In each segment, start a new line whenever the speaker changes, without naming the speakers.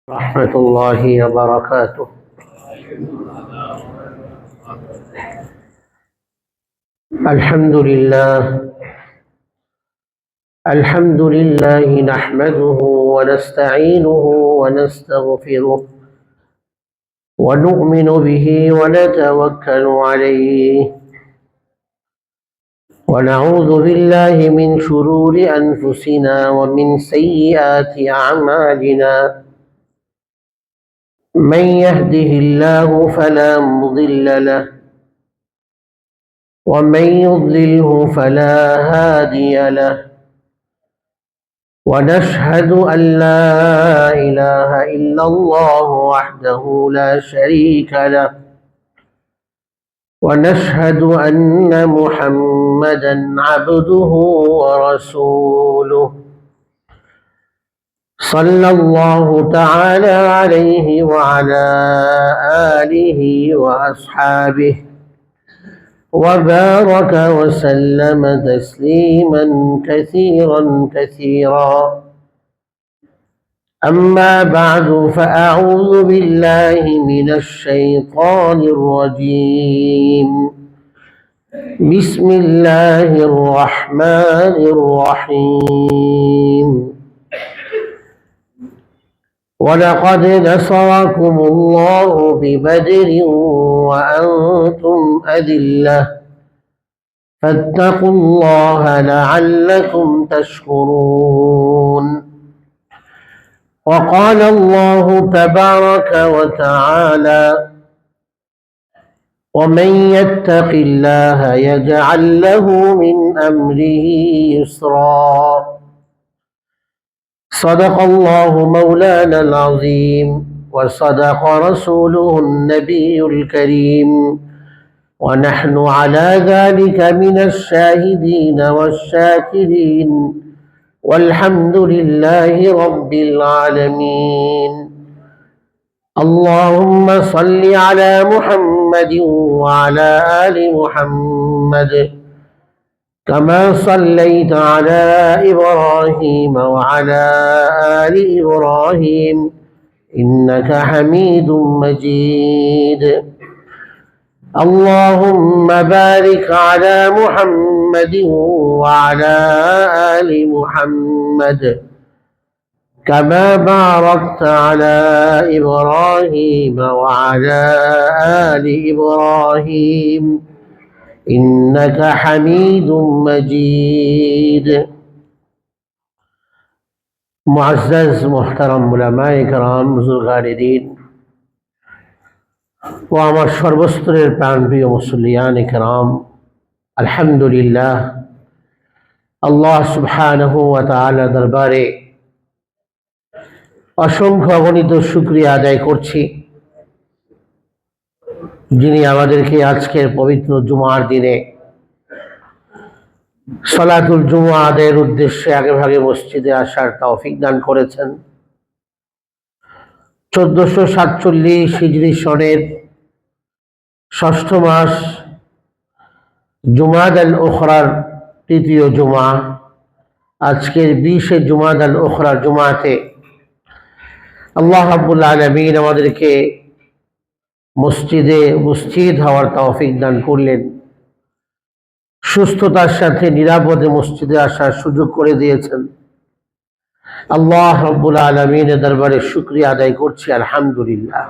ورحمة الله وبركاته. الحمد لله نحمده ونستعينه ونستغفره ونؤمن به ونتوكل عليه ونعوذ بالله من شرور أنفسنا ومن سيئات أعمالنا. من يهده الله فلا مضل له ومن يضلله فلا هادي له، ونشهد أن لا إله إلا الله وحده لا شريك له، ونشهد أن محمدا عبده ورسوله صلى الله تعالى عليه وعلى آله وأصحابه وبارك وسلم تسليما كثيرا. أما بعد، فأعوذ بالله من الشيطان الرجيم. بسم الله الرحمن الرحيم. ولقد نصركم الله ببدر وأنتم أذلة فاتقوا الله لعلكم تشكرون. وقال الله تبارك وتعالى: ومن يتق الله يجعل له من أمره يسرا. صدق الله مولانا العظيم وصدق رسوله النبي الكريم، ونحن على ذلك من الشاهدين والشاكرين، والحمد لله رب العالمين. اللهم صل على محمد وعلى آل محمد كما صليت على إبراهيم وعلى آل إبراهيم إنك حميد مجيد. اللهم بارك على محمد وعلى آل محمد كما باركت على إبراهيم وعلى آل إبراهيم إنك حميد مجيد. मुअज़्ज़ज़ मुहतरम उलमाए किराम, बुजुर्गान-ए-दीन ও আমার সর্বস্তরের প্রাণপ্রিয় মুসল্লিয়ান কিরাম, আলহামদুলিল্লাহ, আল্লাহ সুবহানাহু ওয়া তাআলা দরবারে অসংখ্য অগণিত শুকরিয়া আদায় করছি, যিনি আমাদেরকে আজকের পবিত্র জুমার দিনে সালাতুল জুমা আদায়ের উদ্দেশ্যে আগেভাগে মসজিদে আসার তৌফিক দান করেছেন। 1447 হিজরি সনের 6ষ্ঠ মাস জুমাদাল উখরার তৃতীয় জুমা, আজকের 20 জুমাদাল উখরার জুমাতে আল্লাহ রাব্বুল আলামিন আমাদেরকে মসজিদে উপস্থিত হওয়ার তৌফিক দান করলেন, সুস্থতার সাথে নিরাপদে মসজিদে আসার সুযোগ করে দিয়েছেন। আল্লাহ রাব্বুল আলামিনের দরবারে শুকরিয়া আদায় করছি, আলহামদুলিল্লাহ।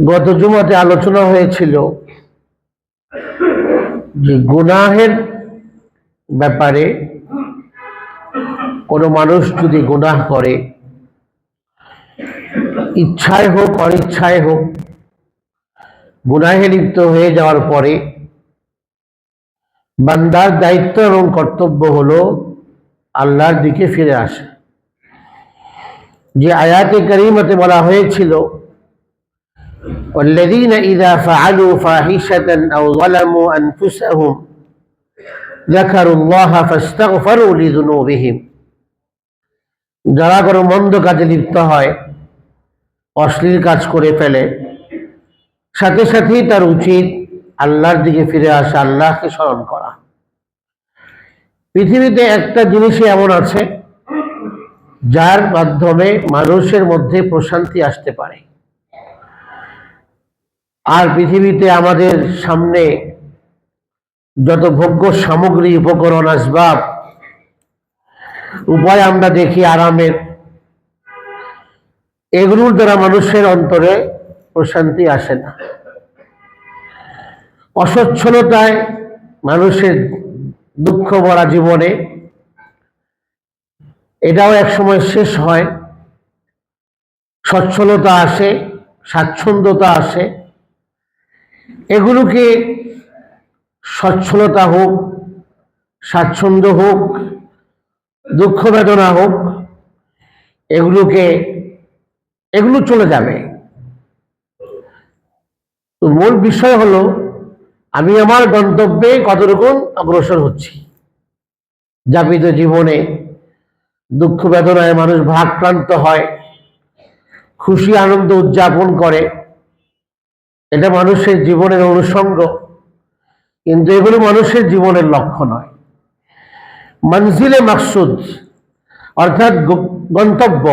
গত জুমাতে আলোচনা হয়েছিল যে গুনাহের ব্যাপারে কোনো মানুষ যদি গুনাহ করে, ইচ্ছায় হোক অনিচ্ছায় হোক, গুনাহে লিপ্ত হয়ে যাওয়ার পরে বান্দার দায়িত্ব এবং কর্তব্য হলো আল্লাহর দিকে ফিরে আসা। যে আয়াতে কারিমাতে বলা হয়েছিল, والذين إذا فعلوا فاحشة أو ظلموا أنفسهم ذكروا الله فاستغفروا لذنوبهم। যারা কোনো মন্দ কাজে লিপ্ত হয়, অশ্লীল কাজ করে ফেলে, সাথে সাথেই তার উচিত আল্লাহর দিকে ফিরে আসা, আল্লাহকে স্মরণ করা। পৃথিবীতে একটা জিনিসই এমন আছে যার মাধ্যমে মানুষের মধ্যে প্রশান্তি আসতে পারে। আর পৃথিবীতে আমাদের সামনে যত ভোগ্য সামগ্রী, উপকরণ, আসবাব, উপায় আমরা দেখি আরামের, এগুলোর দ্বারা মানুষের অন্তরে প্রশান্তি আসে না। অসচ্ছলতায় মানুষের দুঃখ ভরা জীবনে এটাও একসময় শেষ হয়, সচ্ছলতা আসে, স্বাচ্ছন্দ্যতা আসে। এগুলোকে সচ্ছলতা হোক, স্বাচ্ছন্দ্য হোক, দুঃখ বেদনা হোক, এগুলো চলে যাবে। তো মূল বিষয় হলো আমি আমার গন্তব্যে কতটুকু অগ্রসর হচ্ছি। যাপিত জীবনে দুঃখ বেদনায় মানুষ ভারাক্রান্ত হয়, খুশি আনন্দ উদযাপন করে, এটা মানুষের জীবনের অনুষঙ্গ, কিন্তু এগুলো মানুষের জীবনের লক্ষ্য নয়। মঞ্জিলে মাকসুদ অর্থাৎ গন্তব্য,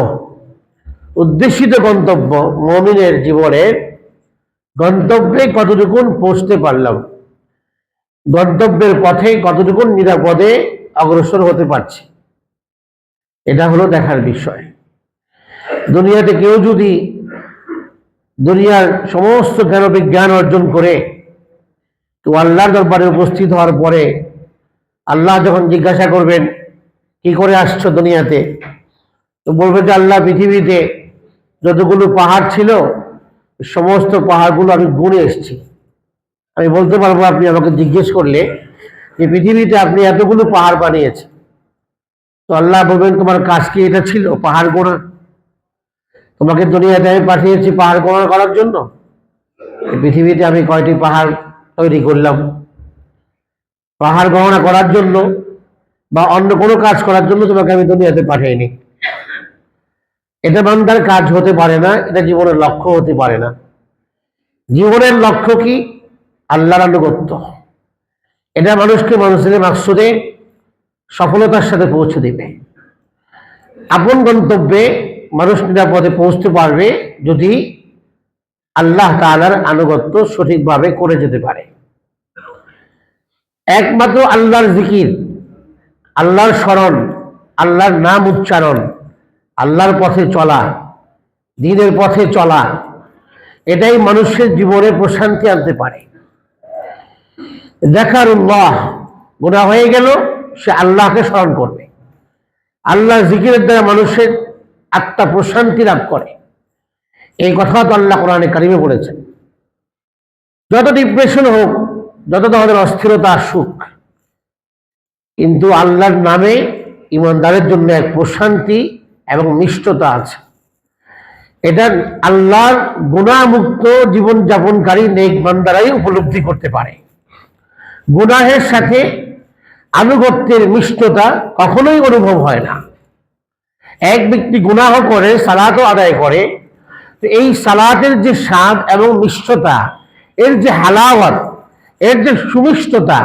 উদ্দেশিত গন্তব্য, মুমিনের জীবনের গন্তব্যে কতটুকু পৌঁছতে পারলাম, গন্তব্যের পথে কতটুকু নিরাপদে অগ্রসর হতে পারছি, এটা হলো দেখার বিষয়। দুনিয়াতে কেউ যদি দুনিয়ার সমস্ত জ্ঞান বিজ্ঞান অর্জন করে তো আল্লাহর দরবারে উপস্থিত হওয়ার পরে আল্লাহ যখন জিজ্ঞাসা করবেন কি করে আসছো দুনিয়াতে, তো বলবে যে আল্লাহ পৃথিবীতে যতগুলো পাহাড় ছিল সমস্ত পাহাড়গুলো আমি গুনে এসেছি। আমি বলতে পারবো আপনি আমাকে জিজ্ঞেস করলে যে পৃথিবীতে আপনি এতগুলো পাহাড় বানিয়েছেন, তো আল্লাহ বলবেন তোমার কাজ কি এটা ছিল পাহাড় গোনা? তোমাকে দুনিয়াতে আমি পাঠিয়েছি পাহাড় গণনা করার জন্য। পৃথিবীতে আমি কয়টি পাহাড় তৈরি করলাম? পাহাড় গণনা করার জন্য বা অন্য কোনো কাজ করার জন্য তোমাকে আমি দুনিয়াতে পাঠাইনি। এটা বান্দার কাজ হতে পারে না, এটা জীবনের লক্ষ্য হতে পারে না। জীবনের লক্ষ্য কি? আল্লাহর আনুগত্য। এটা মানুষকে মানুষের মাকসুদে সফলতার সাথে পৌঁছে দিবে। আপন গন্তব্যে মানুষ নিরাপদে পৌঁছতে পারবে যদি আল্লাহ তাআলার আনুগত্য সঠিকভাবে করে যেতে পারে। একমাত্র আল্লাহর জিকির, আল্লাহর স্মরণ, আল্লাহর নাম উচ্চারণ, আল্লাহর পথে চলা, দ্বীনের পথে চলা, এটাই মানুষের জীবনে প্রশান্তি আনতে পারে। যাকারুল্লাহ, গুনাহ হয়ে গেল সে আল্লাহকে স্মরণ করবে। আল্লাহর জিকিরের দ্বারা মানুষের আত্মা প্রশান্তি লাভ করে। এই কথা তো আল্লাহ কোরআনে কারিমে বলেছেন। যত ডিপ্রেশন হোক, যত ধরনের অস্থিরতা আসুক, কিন্তু আল্লাহর নামে ইমানদারের জন্য এক প্রশান্তি এবং নিষ্ঠতা আছে। এটা আল্লাহর গুনাহমুক্ত জীবনযাপনকারী নেক বান্দারাই উপলব্ধি করতে পারে। গুনাহের সাথে আনুগত্যের মিষ্টতা কখনোই অনুভব হয় না। এক ব্যক্তি গুনাহ করে সালাতও আদায় করে, তো এই সালাতের যে স্বাদ এবং মিষ্টতা, এর যে হালাওয়াত, এর যে সুমিষ্টতা,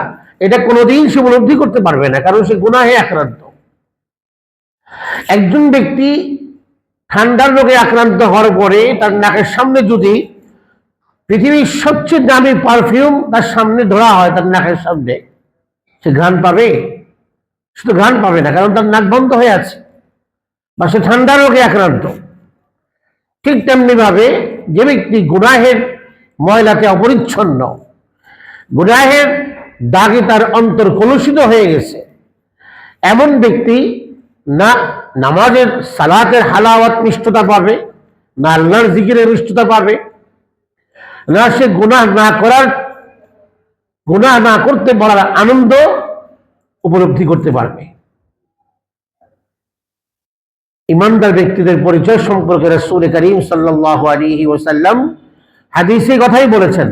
এটা কোনোদিন সে উপলব্ধি করতে পারবে না, কারণ সে গুনাহে আক্রান্ত। একজন ব্যক্তি ঠান্ডার রোগে আক্রান্ত হওয়ার পরে তার নাকের সামনে যদি পৃথিবীর সবচেয়ে দামি পারফিউম তার সামনে ধরা হয়, তার নাকের সামনে, সে ঘ্রাণ পাবে? শুধু ঘ্রাণ পাবে না, কারণ তার নাক বন্ধ হয়ে আছে বা সে ঠান্ডা রোগে আক্রান্ত। ঠিক তেমনি ভাবে যে ব্যক্তি গুনাহের ময়লাতে অপরিচ্ছন্ন, গুনাহের দাগে তার অন্তর কলুষিত হয়ে গেছে, এমন ব্যক্তি না নামাজের সালাতের হালাওয়াত মিষ্টতা পাবে, না আল্লাহর জিকিরের মিষ্টতা পাবে, না সে গুনাহ না করতে পারার আনন্দ উপলব্ধি করতে পারবে। ইমানদার ব্যক্তিদের পরিচয় সম্পর্কে রাসূল করিম সাল্লাল্লাহু আলাইহি ওয়াসাল্লাম হাদিসে কথাই বলেছেন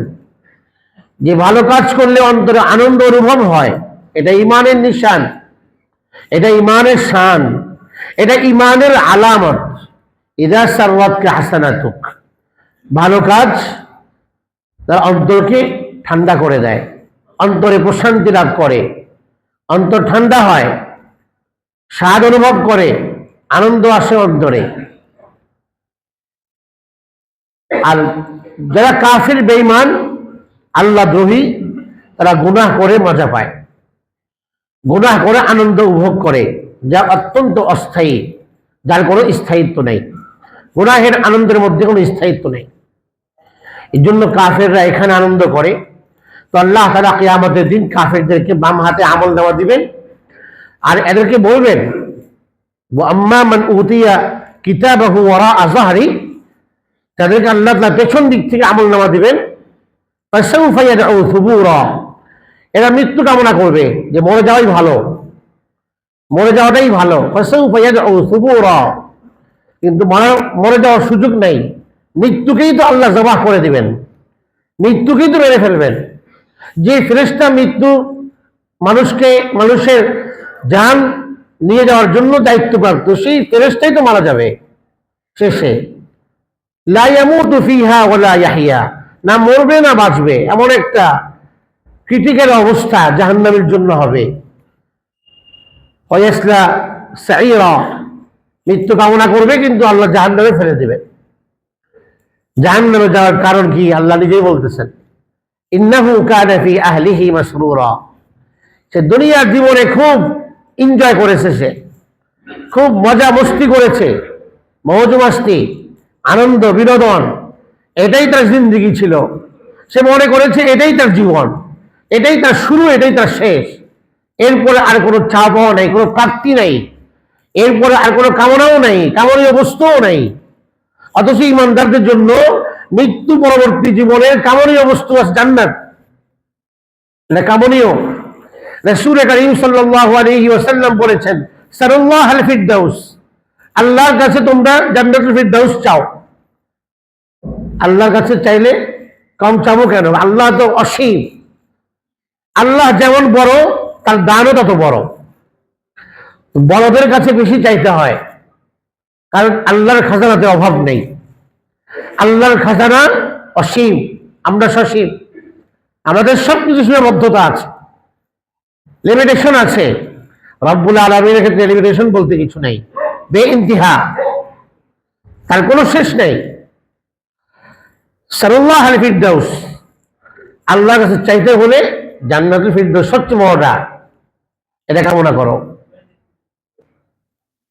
যে ভালো কাজ করলে অন্তরে আনন্দ অনুভব হয়, এটা ঈমানের নিশান, এটা ঈমানের শান, এটা ঈমানের আলামত। ইযা সাররাতকা হাসানাতুক, ভালো কাজ তার অন্তরকে ঠান্ডা করে দেয়, অন্তরে প্রশান্তি লাভ করে, অন্তর ঠান্ডা হয়, স্বাদ অনুভব করে, আনন্দ আসে অন্তরে। আর যারা কাফির বেঈমান আল্লাহ দ্রোহী, তারা গুনাহ করে মজা পায়, গুনাহ করে আনন্দ উপভোগ করে, যা অত্যন্ত অস্থায়ী, যার কোনো স্থায়িত্ব নেই। গুনাহের আনন্দের মধ্যে কোনো স্থায়িত্ব নেই। এই জন্য কাফেররা এখানে আনন্দ করে। তো আল্লাহ তাআলা কিয়ামতের দিন কাফেরদেরকে বাম হাতে আমল নামা দিবেন, আর এদেরকে বলবেন আম্মা মান উতিয়া কিতাবাহু ওয়ারাআ যাহরি, তাদেরকে আল্লাহ তাআলা পেছন দিক থেকে আমল নামা দিবেন। ফাসাউফা ইয়াদউ সুবুরা, এরা মৃত্যু কামনা করবে যে মরে যাওয়াই ভালো, মরে যাওয়াটাই ভালো। ফাসাউফা ইয়াদউ সুবুরা, কিন্তু মরে যাওয়ার সুযোগ নেই। মৃত্যুকেই তো আল্লাহ জবাহ করে দিবেন, মৃত্যুকেই তো মেরে ফেলবেন। যে ফেরেশতা মৃত্যু মানুষের জান নিয়ে যাওয়ার জন্য দায়িত্বপ্রাপ্ত, সেই ফেরেশতাই তো মারা যাবে শেষে। লা ইয়ামুতু ফিহা ওয়ালা ইয়াহইয়া, না মরবে না বাঁচবে, এমন একটা ক্রিটিক্যাল অবস্থা জাহান্নামের জন্য হবে। ওয়াসলা সাইরা, মৃত্যু কামনা করবে কিন্তু আল্লাহ জাহান্নামে ফেলে দেবে। জাহান্নামে যাওয়ার কারণ কি আল্লাহ নিজেই বলতেছেন, ইন্নাহু কানা ফি আহলিহি মাসরুরা, সে দুনিয়ার জীবনে খুব এনজয় করেছে, সে খুব মজা মস্তি করেছে, মৌজ মাস্তি, আনন্দ বিনোদন, এটাই তার জিন্দেগি ছিল। সে মনে করেছে এটাই তার জীবন, এটাই তার শুরু, এটাই তার শেষ। এরপরে আর কোনো চাপও নেই, কোনো প্রাপ্তি নেই, এরপরে আর কোনো কামনাও নেই, কামনীয় বস্তুও নেই। অথচ ইমানদারদের জন্য মৃত্যু পরবর্তী জীবনের কামনীয় বস্তু আছে জান্নাত, না কামনীয়। রাসূল কারীম সাল্লাল্লাহু আলাইহি ওয়াসাল্লাম বলেছেন, সাল্লাল্লাহু ফিরদাউস, আল্লাহর কাছে তোমরা জান্নাতুল ফিরদাউস চাও। আল্লাহর কাছে চাইলে কম চাবো কেন? আল্লাহ তো অসীম, আল্লাহ যেমন বড় তার দানও তত বড়। বড়দের কাছে বেশি চাইতে হয়, কারণ আল্লাহর খাজানাতে অভাব নেই। আল্লাহর খাজানা অসীম, আমরা সসীম। আমাদের সবকিছু সীমাবদ্ধতা আছে, লিমিটেশন আছে। রব্বুল আলামিনের ক্ষেত্রে লিমিটেশন বলতে কিছু নেই, বেইন্তিহা, তার কোনো শেষ নেই। সাল্লাল্লাহু আলাইহি ফিরদাউস, আল্লাহর কাছে চাইতে হলে জান্নাতুল ফিরদাউস সবচেয়ে বড়টা, এটা কামনা করো।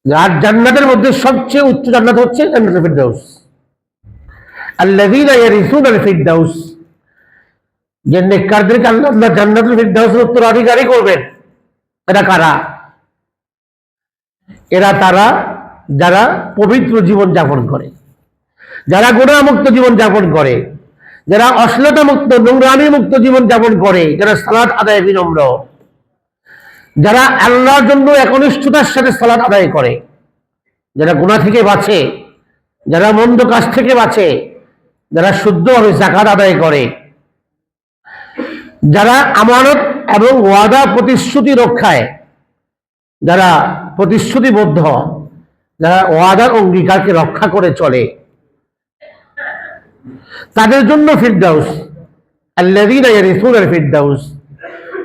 আর জান্নাতের মধ্যে সবচেয়ে উচ্চ জান্নাত হচ্ছে জান্নাতুল ফিরদাউস। আল্লাযীনা ইয়ারিসুনাল ফিরদাউস, যে নেককারদেরকে আল্লাহ জান্নাতুল ফিরদাউসের উত্তরাধিকারী করবেন। এরা কারা? এরা তারা যারা পবিত্র জীবন যাপন করে, যারা গুনাহমুক্ত জীবন যাপন করে, যারা অশ্লীলতা মুক্ত নোংরামি মুক্ত জীবন যাপন করে, যারা সালাত আদায় বিনম্র, যারা আল্লাহর জন্য একনিষ্ঠতার সাথে সালাত আদায় করে, যারা গুনাহ থেকে বাঁচে, যারা মন্দ কাজ থেকে বাঁচে, যারা শুদ্ধভাবে যাকাত আদায় করে, যারা আমানত এবং ওয়াদা প্রতিশ্রুতি রক্ষায়, যারা প্রতিশ্রুতিবদ্ধ, যারা ওয়াদার অঙ্গীকারকে রক্ষা করে চলে, তাদের জন্য ফিরদাউস। আল্লাযীনা ইয়ারিসুনাল ফিরদাউস,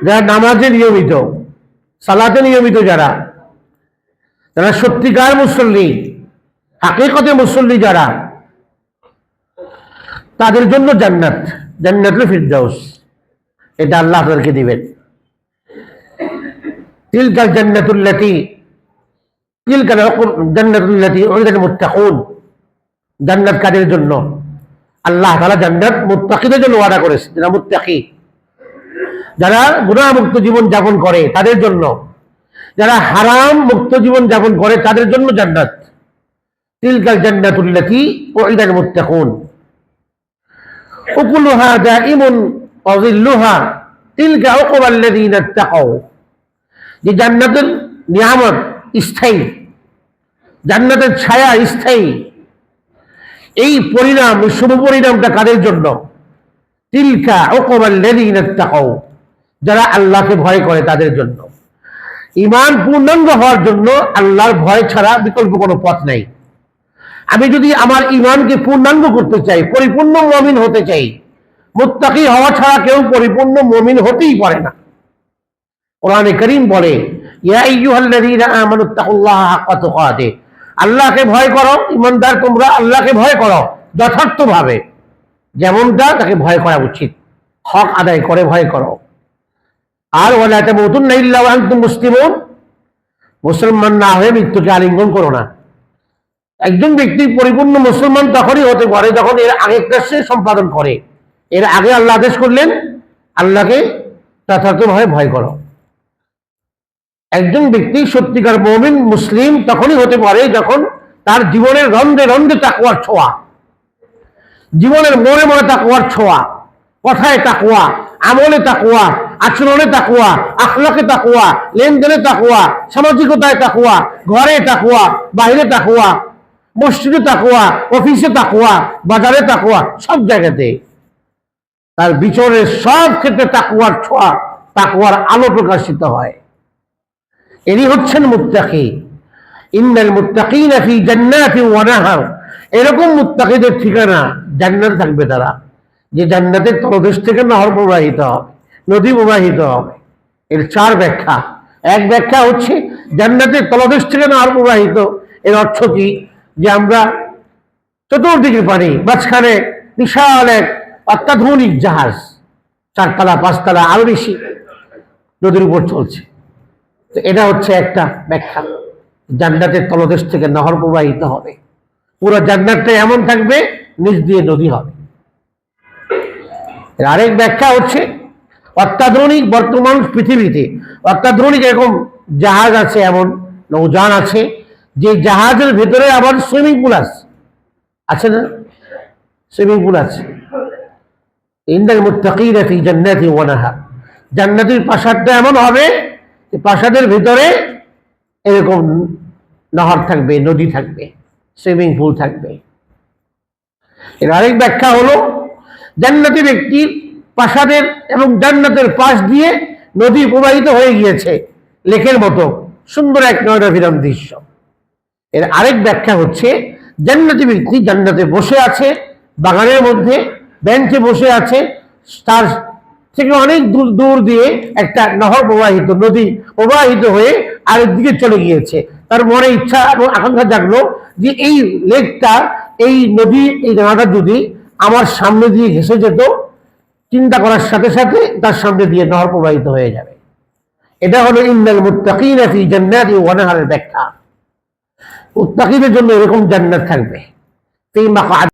যারা নামাজে নিয়মিত, সালাতে নিয়মিত, যারা সত্যিকার মুসল্লি, হাকিকতে মুসল্লি যারা, তাদের জন্য জান্নাত, জান্নাতুল ফিরদাউস, এটা আল্লাহ তাদেরকে দিবেন। তিলকাল জান্নাতুল্লাতী, তিলকাল জান্নাতুল্লাতী উইদাল মুত্তাকুন, জান্নাত কাদের জন্য? আল্লাহ তাআলা জান্নাত মুত্তাকিদের জন্য ওয়াদা করেছে, যারা মুত্তাকি, যারা গুনাহমুক্ত জীবন যাপন করে তাদের জন্য, যারা হারাম মুক্ত জীবন যাপন করে তাদের জন্য জান্নাত। তিলকাল জান্নাতুল্লাতী উইদাল মুত্তাকুন উকুলুহা দাইমুন ওয়া যিল্লুহা তিলকা উকবাল্লাযীনা ইত্তাকাউ, যে জান্নাতের নিয়ামত স্থায়ী, জান্নাতের ছায়া স্থায়ী। এই পরিণাম, শুভ পরিণামটা কাদের জন্য? তিলকা উকবাল্লাযীনা ইত্তাকাউ, যারা আল্লাহকে ভয় করে তাদের জন্য। ঈমান পূর্ণাঙ্গ হওয়ার জন্য আল্লাহর ভয় ছাড়া বিকল্প কোনো পথ নেই। আমি যদি আমার ঈমানকে পূর্ণাঙ্গ করতে চাই, পরিপূর্ণ মুমিন হতে চাই, মুত্তাকি হওয়া ছাড়া কেউ পরিপূর্ণ মুমিন হতেই পারে না। কোরআনে কারীম বলে, ইয়া আইয়ুহাল্লাযীনা আমানুত্তাকুল্লাহা হাক্কা তুকাতিহি আল্লাহকে ভয় করো, ইমানদার তোমরা আল্লাহকে ভয় করো যথার্থভাবে, যেমনটা তাকে ভয় করা উচিত, হক আদায় করে ভয় করো। আর ওয়ালা তামুতুন্না ইল্লা ওয়া আনতুম মুসলিমুন, মুসলমান না হয়ে মৃত্যুকে আলিঙ্গন করো না। একজন ব্যক্তি পরিপূর্ণ মুসলমান তখনই হতে পারে যখন এর আগেরটা সে সম্পাদন করে। এর আগে আল্লাহ আদেশ করলেন আল্লাহকে যথার্থভাবে ভয় করো। একজন ব্যক্তি সত্যিকার মুমিন মুসলিম তখনই হতে পারে যখন তার জীবনের রন্ধে রন্ধে তাকওয়ার ছোঁয়া, জীবনের মনে মনে তাকওয়ার ছোঁয়া, কথায় তাকওয়া, আমলে তাকওয়া, আচরণে তাকওয়া, আখলাকে তাকওয়া, লেনদেনে তাকওয়া, সামাজিকতায় তাকওয়া, ঘরে তাকওয়া, বাইরে তাকওয়া, মসজিদে তাকওয়া, অফিসে তাকওয়া, বাজারে তাকওয়া, সব জায়গাতে তার বিচরণের সব ক্ষেত্রে তাকওয়ার ছোঁয়া, তাকওয়ার আলো প্রকাশিত হয়। এরই হচ্ছেন মুত্তাকি। ইন্নাল মুত্তাকিনা ফি জান্নাতিন ওয়া নাহার, এরকম মুত্তাকিদের ঠিকানা জান্নাতে থাকবে তারা, যে জান্নাতের তলদেশ থেকে নহর প্রবাহিত হবে, নদী প্রবাহিত হবে। এর চার ব্যাখ্যা। এক ব্যাখ্যা হচ্ছে জান্নাতের তলদেশ থেকে নহর প্রবাহিত, এর অর্থ কি, যে আমরা চতুর্দিকে পানি, মাঝখানে বিশাল এক অত্যাধুনিক জাহাজ, 4 তলা 5 তলা আরো বেশি নদীর উপর চলছে। তো এটা হচ্ছে একটা ব্যাখ্যা, জান্নাতের তলদেশ থেকে নহর প্রবাহিত হবে, পুরো জান্নাতটা এমন থাকবে নিচ দিয়ে নদী হবে। আরেক ব্যাখ্যা হচ্ছে অত্যাধুনিক, বর্তমান পৃথিবীতে অত্যাধুনিক এরকম জাহাজ আছে, এমন নৌযান আছে যে জাহাজের ভেতরে আবার সুইমিং পুল আছে না, সুইমিং পুল আছে। ইন্নাল মুত্তাকিনা ফি জান্নাতিন ওয়া নাহার, জান্নাতের প্রাসাদটা এমন হবে যে প্রাসাদের ভিতরে এরকম নহর থাকবে, নদী থাকবে, সুইমিং পুল থাকবে। এর আরেক ব্যাখ্যা হলো জান্নাতি ব্যক্তির প্রাসাদের এবং জান্নাতের পাশ দিয়ে নদী প্রবাহিত হয়ে গিয়েছে লেকের মতো, সুন্দর এক নয়নাভিরাম দৃশ্য। এর আরেক ব্যাখ্যা হচ্ছে জান্নাতি ব্যক্তি জান্নাতে বসে আছে, বাগানের মধ্যে বেঞ্চে বসে আছে, তার থেকে অনেক দূর দূর দিয়ে একটা নহর প্রবাহিত, নদী প্রবাহিত হয়ে আরেক দিকে চলে গিয়েছে। তার মনে ইচ্ছা এবং আকাঙ্ক্ষা জাগলো যে এই লেকটা, এই নদী, এই নালাটা যদি আমার সামনে দিয়ে ঘেসে যেত, চিন্তা করার সাথে সাথে তার সামনে দিয়ে নহর প্রবাহিত হয়ে যাবে। এটা হলো ইন্নাল মুত্তাকিনা ফি জান্নাতিন ওয়া নাহারের ব্যাখ্যা। মুত্তাকিদের জন্য এরকম জান্নাত থাকবে।